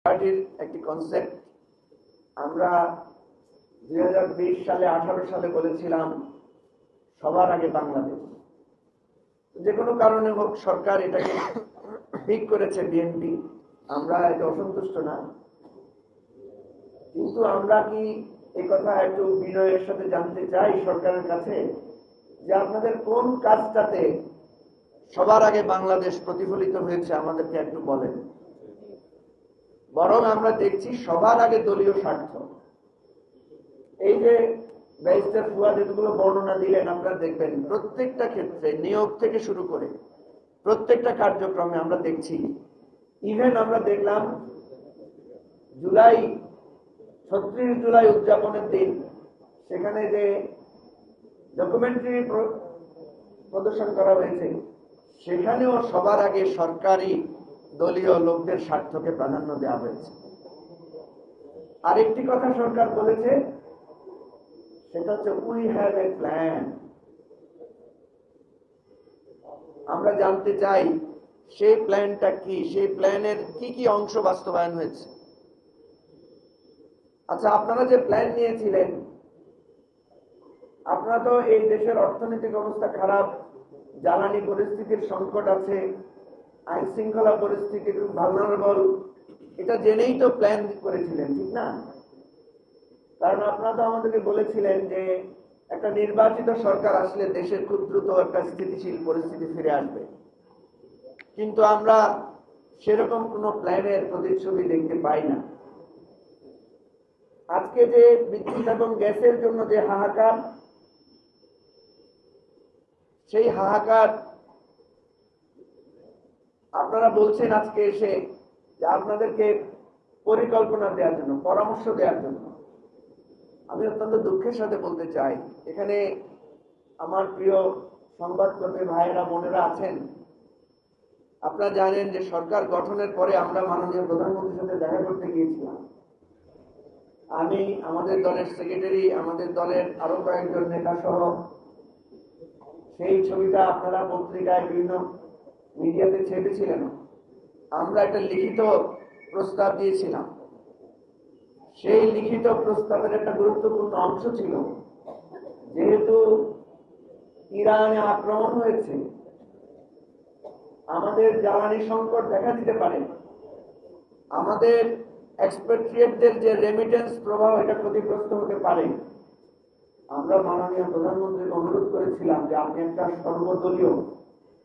পার্টির একটি কনসেপ্ট আমরা 2020 সালে 18 সালে বলেছিলাম সবার আগে বাংলাদেশ। যে কোনো কারণে হোক সরকার এটাকে ঠিক করেছে বিএনপি, আমরা এতে অসন্তুষ্ট না, কিন্তু আমরা কি এই কথা একটু বিনয়ের সাথে জানতে চাই সরকারের কাছে যে আপনাদের কোন কাজটাতে সবার আগে বাংলাদেশ প্রতিফলিত হয়েছে আমাদেরকে একটু বলেন। বরং আমরা দেখছি সবার আগে দলীয় স্বার্থ। এই যে ব্যারিস্টার ফুয়াদ যেগুলো বর্ণনা দিলেন, আপনারা দেখবেন প্রত্যেকটা ক্ষেত্রে নিয়োগ থেকে শুরু করে প্রত্যেকটা কার্যক্রমে আমরা দেখছি। ইভেন আমরা দেখলাম 36 জুলাই উদযাপনের দিন সেখানে যে ডকুমেন্টারি প্রদর্শন করা হয়েছে সেখানেও সবার আগে সরকারি দলীয় লোকদের স্বার্থকে প্রাধান্য দেওয়া হয়েছে। আরেকটি কথা সরকার বলেছে, সেটা হচ্ছে উই হ্যাভ এ প্ল্যান। আমরা জানতে চাই সেই প্ল্যানটা কি, সেই প্ল্যানের কি কি অংশ বাস্তবায়ন হয়েছে। আচ্ছা, আপনারা যে প্ল্যান নিয়েছিলেন, আপনারা তো এই দেশের অর্থনৈতিক অবস্থা খারাপ, জ্বালানি পরিস্থিতির সংকট আছে, আইন শৃঙ্খলা পরিস্থিতি খুব ভালনারেবল, এটা জেনেই তো প্ল্যান করেছিলেন, ঠিক না? কারণ আপনারা তো আমাদেরকে বলেছিলেন যে একটা নির্বাচিত সরকার আসলে দেশের খুব দ্রুত একটা স্থিতিশীল পরিস্থিতি ফিরে আসবে, কিন্তু আমরা সেরকম কোন প্ল্যানের প্রতিচ্ছবি দেখতে পাই না। আজকে যে বিদ্যুৎ এবং গ্যাসের জন্য যে হাহাকার, সেই হাহাকার আপনারা বলছেন আজকে এসে যে আপনাদেরকে পরিকল্পনা দেওয়ার জন্য, পরামর্শ দেওয়ার জন্য। আমি অত্যন্ত দুঃখের সাথে বলতে চাই, এখানে আমার প্রিয় সংবাদকর্মী ভাইয়েরা বোনেরা আছেন। আপনারা জানেন যে সরকার গঠনের পরে আমরা মাননীয় প্রধানমন্ত্রীর সাথে দেখা করতে গিয়েছিলাম। আমি, আমাদের দলের সেক্রেটারি, আমাদের দলের আরো কয়েকজন নেতা সহ। সেই ছবিটা আপনারা পত্রিকায় বিভিন্ন মিডিয়াতে ছেপেছিলেন। আমরা একটা লিখিত প্রস্তাব দিয়েছিলাম। সেই লিখিত প্রস্তাবের একটা গুরুত্বপূর্ণ অংশ ছিল, যেহেতু ইরানে আক্রমণ হয়েছে, আমাদের জ্বালানি সংকট দেখা দিতে পারে, আমাদের এক্সপেট্রিয়েটদের যে রেমিটেন্স প্রবাহ এটা ক্ষতিগ্রস্ত হতে পারে। আমরা মাননীয় প্রধানমন্ত্রীকে অনুরোধ করেছিলাম যে আপনি একটা সর্বদলীয়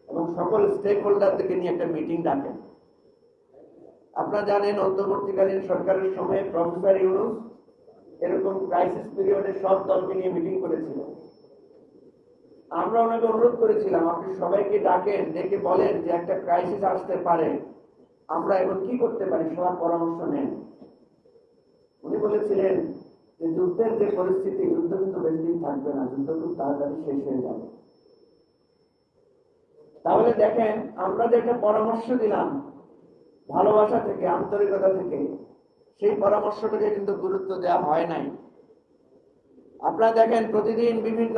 এবং সকল স্টেক হোল্ডারদেরকে নিয়ে একটা মিটিং ডাকেন। আপনারা জানেন অন্তর্বর্তীকালীন সরকারের সময় প্রফেসর ইউনূস এরকম ক্রাইসিস পিরিয়ডে সব দলকে নিয়ে মিটিং করেছিল। আমরা ওনাকে অনুরোধ করেছিলাম আপনি সবাইকে ডাকেন, ডেকে বলেন যে একটা ক্রাইসিস আসতে পারে, আমরা এখন কি করতে পারি, সবার পরামর্শ নেন। উনি বলেছিলেন যে যুদ্ধের যে পরিস্থিতি, যুদ্ধ কিন্তু বেশি দিন থাকবে না, যুদ্ধ খুব তাড়াতাড়ি শেষ হয়ে যাবে। তাহলে দেখেন, আমরা যে একটা পরামর্শ দিলাম ভালোবাসা থেকে, আন্তরিকতা থেকে, সেই পরামর্শটাকে কিন্তু গুরুত্ব দেওয়া হয় নাই। আপনারা দেখেন প্রতিদিন বিভিন্ন